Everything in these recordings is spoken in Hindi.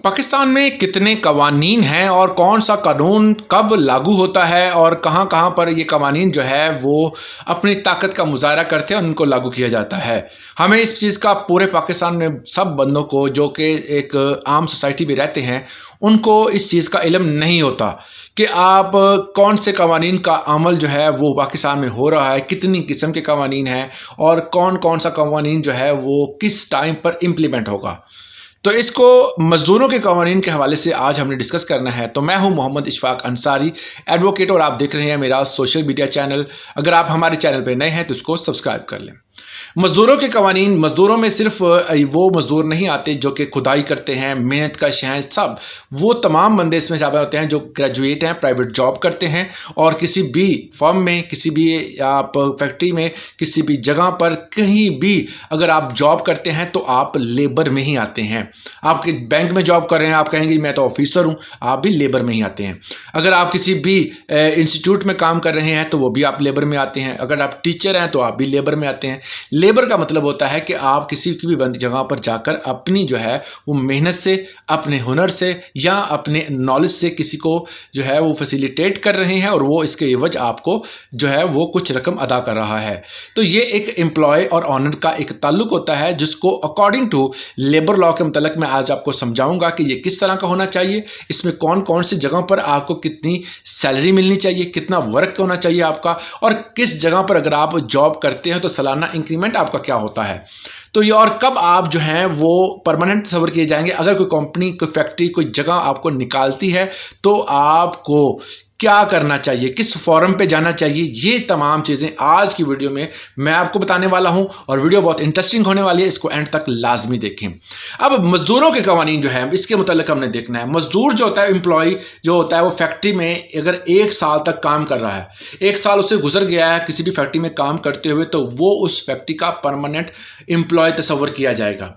पाकिस्तान में कितने कवानीन हैं और कौन सा कानून कब लागू होता है और कहाँ-कहाँ पर ये कवानीन जो है वो अपनी ताकत का मुज़ाहरा करते हैं और उनको लागू किया जाता है। हमें इस चीज़ का पूरे पाकिस्तान में सब बंदों को जो कि एक आम सोसाइटी में रहते हैं, उनको इस चीज़ का इल्म नहीं होता कि आप कौन से कवानीन का अमल जो है वो पाकिस्तान में हो रहा है, कितनी किस्म के कवानीन हैं और कौन-कौन सा कवानीन जो है वो किस टाइम पर इम्प्लीमेंट होगा। तो इसको मज़दूरों के कवानीन के हवाले से आज हमने डिस्कस करना है। तो मैं हूं मोहम्मद इशफाक अंसारी, एडवोकेट, और आप देख रहे हैं मेरा सोशल मीडिया चैनल। अगर आप हमारे चैनल पर नए हैं तो इसको सब्सक्राइब कर लें। मज़दूरों के कवानीन, मज़दूरों में सिर्फ वो मज़दूर नहीं आते जो कि खुदाई करते हैं, मेहनत कश हैं, सब वो तमाम बंदे इसमें शामिल होते हैं जो ग्रेजुएट हैं, प्राइवेट जॉब करते हैं और किसी भी फर्म में, किसी भी आप फैक्ट्री में, किसी भी जगह पर कहीं भी अगर आप जॉब करते हैं तो आप लेबर में ही आते हैं। आप बैंक में जॉब कर रहे हैं, आप कहेंगे मैं तो ऑफिसर हूँ, आप भी लेबर में ही आते हैं। अगर आप किसी भी इंस्टीट्यूट में काम कर रहे हैं तो वो भी आप लेबर में आते हैं। अगर आप टीचर हैं तो आप भी लेबर में आते हैं। लेबर का मतलब होता है कि आप किसी की भी जगह पर जाकर अपनी जो है वो मेहनत से, अपने हुनर से या अपने नॉलेज से किसी को जो है वो फैसिलिटेट कर रहे हैं और वो इसके एवज आपको जो है वो कुछ रकम अदा कर रहा है। तो ये एक एम्प्लॉय और ऑनर का एक ताल्लुक होता है जिसको अकॉर्डिंग टू लेबर लॉ के मतलब मैं आज आपको समझाऊंगा कि ये किस तरह का होना चाहिए, इसमें कौन कौन सी जगह पर आपको कितनी सैलरी मिलनी चाहिए, कितना वर्क होना चाहिए आपका, और किस जगह पर अगर आप जॉब करते हैं तो सालाना इंक्रीमेंट आपका क्या होता है। तो ये और कब आप जो हैं वो परमानेंट तस्वर किए जाएंगे। अगर कोई कंपनी, कोई फैक्ट्री, कोई जगह आपको निकालती है तो आपको क्या करना चाहिए, किस फॉरम पे जाना चाहिए, ये तमाम चीज़ें आज की वीडियो में मैं आपको बताने वाला हूं और वीडियो बहुत इंटरेस्टिंग होने वाली है। इसको एंड तक लाजमी देखें। अब मज़दूरों के कवानीन जो है इसके मुतालिक हमने देखना है। मज़दूर जो होता है, एम्प्लॉय जो होता है, वो फैक्ट्री में अगर 1 साल तक काम कर रहा है, 1 साल उससे गुजर गया है किसी भी फैक्ट्री में काम करते हुए, तो वो उस फैक्ट्री का परमानेंट एम्प्लॉय तस्वर किया जाएगा।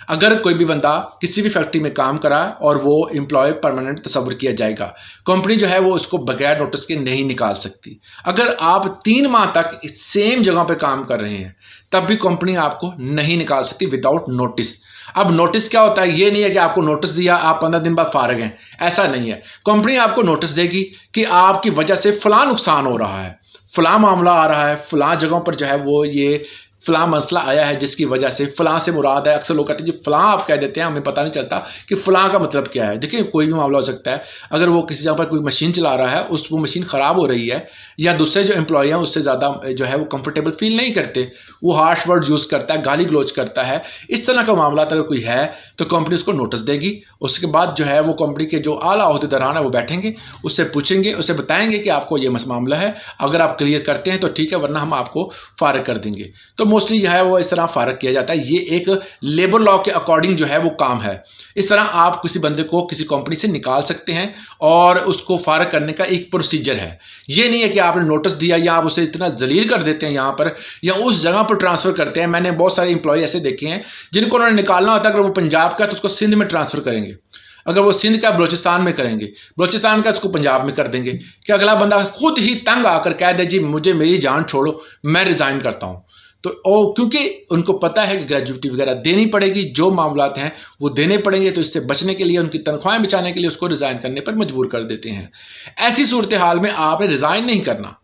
अगर कोई भी बंदा किसी भी फैक्ट्री में काम करा और वो एम्प्लॉय परमानेंट तस्वर किया जाएगा। कंपनी जो है वो उसको बगैर नोटिस के नहीं निकाल सकती। अगर आप 3 माह तक सेम जगह पे काम कर रहे हैं तब भी कंपनी आपको नहीं निकाल सकती विदाउट नोटिस। अब नोटिस क्या होता है, ये नहीं है कि आपको नोटिस दिया, आप 15 दिन बाद फारिग हैं, ऐसा नहीं है। कंपनी आपको नोटिस देगी कि आपकी वजह से फलां नुकसान हो रहा है, फलां मामला आ रहा है, फलां जगहों पर जो है वो ये फलां मसला आया है जिसकी वजह से, फलां से मुराद है। अक्सर लोग कहते हैं जी फलां, आप कह देते हैं, हमें पता नहीं चलता कि फलां का मतलब क्या है। देखिए, कोई भी मामला हो सकता है। अगर वो किसी जगह पर कोई मशीन चला रहा है, वो मशीन ख़राब हो रही है, या दूसरे जो एम्प्लॉय हैं उससे ज़्यादा जो है वो कंफर्टेबल फील नहीं करते, वो हार्श वर्ड यूज़ करता है, गाली गलौज करता है, इस तरह का मामला अगर कोई है तो कंपनी उसको नोटिस देगी। उसके बाद जो है वो कंपनी के जो आला ओहदेदारान है वो बैठेंगे, उससे पूछेंगे, उसे बताएंगे कि आपको ये मामला है, अगर आप क्लियर करते हैं तो ठीक है, वरना हम आपको फारिग कर देंगे। तो मोस्टली जो है वो इस तरह फारिग किया जाता है। ये एक लेबर लॉ के अकॉर्डिंग जो है वो काम है। इस तरह आप किसी बंदे को किसी कंपनी से निकाल सकते हैं और उसको फारिग करने का एक प्रोसीजर है। ये नहीं है कि आपने नोटिस दिया या आप उसे इतना जलील कर देते हैं यहाँ पर या उस जगह पर ट्रांसफ़र करते हैं। मैंने बहुत सारे एम्प्लॉय ऐसे देखे हैं जिनको उन्होंने निकालना होता है। अगर वो पंजाब का तो उसको सिंध में ट्रांसफ़र करेंगे, अगर वो सिंध का बलोचिस्तान में करेंगे, बलोचिस्तान का उसको पंजाब में कर देंगे कि अगला बंदा खुद ही तंग आकर कह दे जी मुझे मेरी जान छोड़ो, मैं रिज़ाइन करता हूँ। तो क्योंकि उनको पता है कि ग्रेजुएटी वगैरह देनी पड़ेगी, जो मामलात हैं वो देने पड़ेंगे, तो इससे बचने के लिए, उनकी तनख्वाहें बचाने के लिए उसको रिज़ाइन करने पर मजबूर कर देते हैं। ऐसी सूरत हाल में आपने रिज़ाइन नहीं करना।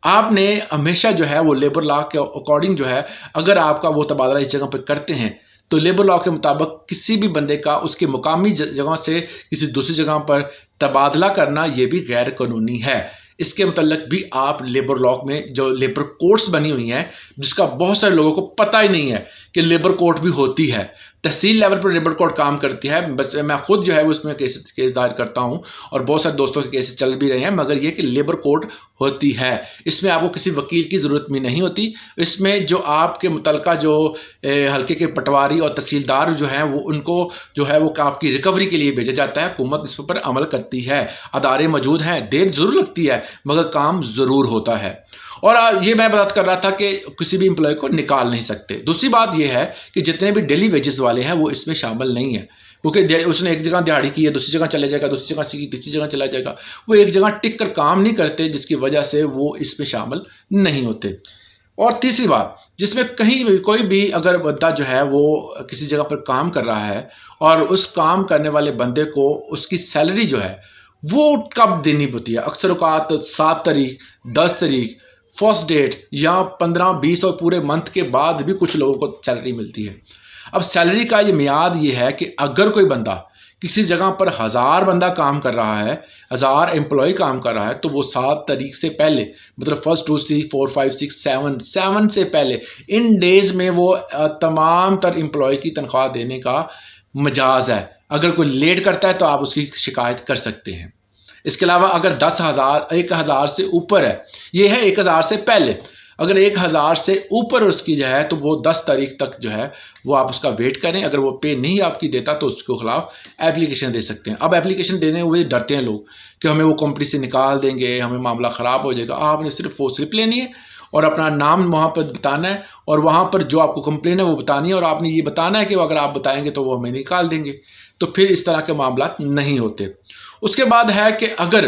आपने हमेशा जो है वो लेबर लॉ के अकॉर्डिंग जो है, अगर आपका वो तबादला इस जगह पर करते हैं तो लेबर लॉ के मुताबिक किसी भी बंदे का उसके मुकामी जगह से किसी दूसरी जगह पर तबादला करना ये भी गैर कानूनी है। इसके मतलब भी आप लेबर लॉ में जो लेबर कोर्ट्स बनी हुई हैं, जिसका बहुत सारे लोगों को पता ही नहीं है कि लेबर कोर्ट भी होती है। तहसील लेवल पर लेबर कोर्ट काम करती है। बस मैं खुद जो है वो उसमें केस दायर करता हूँ और बहुत सारे दोस्तों के केस चल भी रहे हैं, मगर ये कि लेबर कोर्ट होती है। इसमें आपको किसी वकील की ज़रूरत भी नहीं होती। इसमें जो आपके मुतलका जो हल्के के पटवारी और तहसीलदार जो हैं वो उनको जो है वो आपकी रिकवरी के लिए भेजा जाता है। हुकूमत इस पर अमल करती है, अदारे मौजूद हैं, देर ज़रूर लगती है मगर काम ज़रूर होता है। और ये मैं बात कर रहा था कि किसी भी एम्प्लॉय को निकाल नहीं सकते। दूसरी बात ये है कि जितने भी डेली वेजेस वाले हैं वो इसमें शामिल नहीं है, क्योंकि उसने एक जगह दिहाड़ी की है, दूसरी जगह चले जाएगा, दूसरी जगह की तीसरी जगह चला जाएगा, वो एक जगह टिक कर काम नहीं करते, जिसकी वजह से वो इसमें शामिल नहीं होते। और तीसरी बात, जिसमें कहीं भी कोई भी अगर बंदा जो है वो किसी जगह पर काम कर रहा है और उस काम करने वाले बंदे को उसकी सैलरी जो है वो कब देनी होती है, अक्सर औकात 7 तारीख, 10 तारीख, फर्स्ट डेट या 15-20 और पूरे मंथ के बाद भी कुछ लोगों को सैलरी मिलती है। अब सैलरी का ये मियाद ये है कि अगर कोई बंदा किसी जगह पर 1000 बंदा काम कर रहा है, 1000 एम्प्लॉय काम कर रहा है, तो वो 7 तारीख से पहले, मतलब 1, 2, 3, 4, 5, 6, 7 से पहले इन डेज़ में वो तमाम तर एम्प्लॉय की तनख्वाह देने का मजाज है। अगर कोई लेट करता है तो आप उसकी शिकायत कर सकते हैं। इसके अलावा अगर 10,000 1000 से ऊपर है, ये है 1000 से पहले, अगर 1000 से ऊपर उसकी जो है तो वो 10 तारीख तक जो है वो आप उसका वेट करें। अगर वो पे नहीं आपकी देता तो उसके खिलाफ एप्लीकेशन दे सकते हैं। अब एप्लीकेशन देने हुए डरते हैं लोग कि हमें वो कंपनी से निकाल देंगे, हमें मामला ख़राब हो जाएगा। आपने सिर्फ वो स्लिप लेनी है और अपना नाम वहाँ पर बताना है और वहाँ पर जो आपको कंप्लेन है वो बतानी है और आपने ये बताना है कि अगर आप बताएंगे तो वो हमें निकाल देंगे। तो फिर इस तरह के मामला नहीं होते। उसके बाद है कि अगर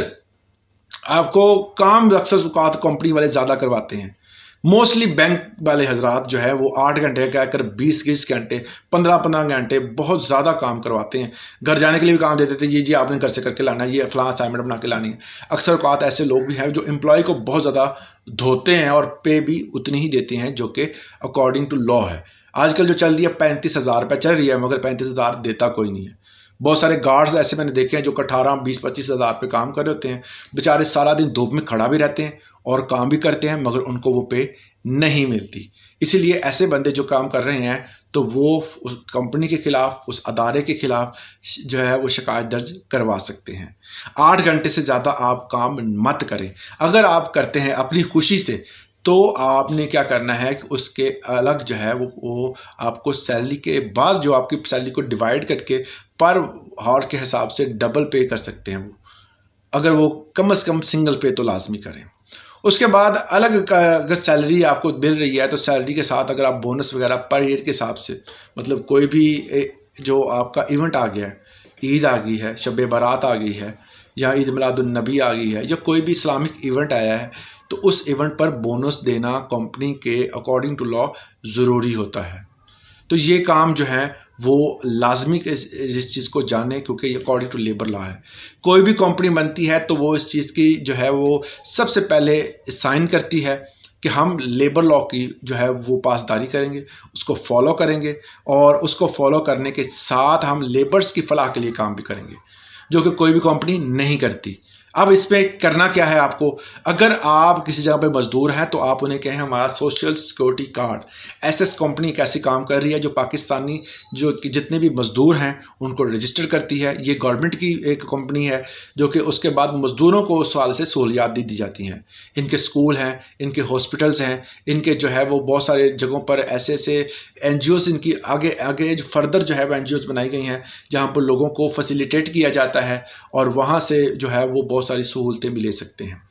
आपको काम अक्सर औकात कंपनी वाले ज़्यादा करवाते हैं, मोस्टली बैंक वाले हजरात जो है वो 8 घंटे का कर 20-20 घंटे, 15-15 घंटे बहुत ज़्यादा काम करवाते हैं। घर जाने के लिए भी काम देते थे, जी आपने घर से करके लाना है, ये फलां असाइनमेंट बना के लानी है। अक्सर औकात ऐसे लोग भी हैं जो एम्प्लॉय को बहुत ज़्यादा धोते हैं और पे भी उतनी ही देते हैं जो कि अकॉर्डिंग टू लॉ है। आजकल जो चल रही है 35,000 रुपये चल रही है, मगर 35,000 देता कोई नहीं है। बहुत सारे गार्ड्स ऐसे मैंने देखे हैं जो 18, 20, 25,000 पे काम कर रहे होते हैं। बेचारे सारा दिन धूप में खड़ा भी रहते हैं और काम भी करते हैं, मगर उनको वो पे नहीं मिलती। इसीलिए ऐसे बंदे जो काम कर रहे हैं तो वो उस कंपनी के खिलाफ, उस अदारे के खिलाफ जो है वो शिकायत दर्ज करवा सकते हैं। 8 घंटे से ज़्यादा आप काम मत करें। अगर आप करते हैं अपनी खुशी से तो आपने क्या करना है कि उसके अलग जो है वो आपको सैलरी के बाद जो आपकी सैलरी को डिवाइड करके पर हावर के हिसाब से डबल पे कर सकते हैं। वो अगर वो कम से कम सिंगल पे तो लाजमी करें। उसके बाद अलग अगर सैलरी आपको मिल रही है तो सैलरी के साथ अगर आप बोनस वगैरह पर ईयर के हिसाब से, मतलब कोई भी जो आपका इवेंट आ गया है, ईद आ गई है, शब बारात आ गई है, या ईद मिलादुन नबी आ गई है, या कोई भी इस्लामिक इवेंट आया है, तो उस इवेंट पर बोनस देना कंपनी के अकॉर्डिंग टू लॉ ज़रूरी होता है। तो ये काम जो है वो लाजमी इस चीज़ को जाने, क्योंकि ये अकॉर्डिंग टू लेबर लॉ है। कोई भी कंपनी बनती है तो वो इस चीज़ की जो है वो सबसे पहले साइन करती है कि हम लेबर लॉ की जो है वो पासदारी करेंगे, उसको फॉलो करेंगे और उसको फॉलो करने के साथ हम लेबर्स की फलाह के लिए काम भी करेंगे, जो कि कोई भी कंपनी नहीं करती। अब इस पे करना क्या है आपको, अगर आप किसी जगह पे मजदूर हैं तो आप उन्हें कहें हमारा social security card, SS company कैसी काम कर रही है जो पाकिस्तानी जो जितने भी मजदूर हैं उनको रजिस्टर करती है। ये गवर्नमेंट की एक कंपनी है जो कि उसके बाद मजदूरों को उस साल से सहूलियात दी जाती हैं। इनके स्कूल हैं, इनके हॉस्पिटल्स हैं, इनके जो है वो बहुत सारे जगहों पर ऐसे ऐसे NGOs इनकी आगे आगे जो फर्दर जो है वो NGOs बनाई गई हैं जहाँ पर लोगों को फैसिलिटेट किया जाता है और वहाँ से जो है वो बहुत सारी सहूलतें भी ले सकते हैं।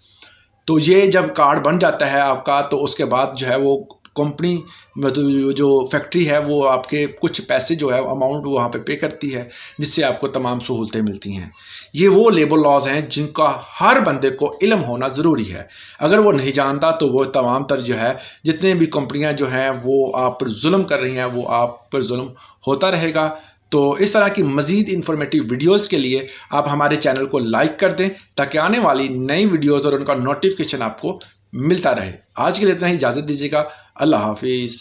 तो ये जब कार्ड बन जाता है आपका तो उसके बाद जो है वो कंपनी मतलब जो फैक्ट्री है वो आपके कुछ पैसे जो है अमाउंट वहाँ पे करती है, जिससे आपको तमाम सहूलतें मिलती हैं। ये वो लेबर लॉज हैं जिनका हर बंदे को इल्म होना ज़रूरी है। अगर वो नहीं जानता तो वो तमाम तर जो है जितने भी कंपनियां जो हैं वो आप पर जुल्म कर रही हैं वो आप पर जुल्म होता रहेगा। तो इस तरह की मज़ीद इन्फॉर्मेटिव वीडियोस के लिए आप हमारे चैनल को लाइक कर दें ताकि आने वाली नई वीडियोस और उनका नोटिफिकेशन आपको मिलता रहे। आज के लिए इतना ही, इजाज़त दीजिएगा। अल्लाह हाफिज़।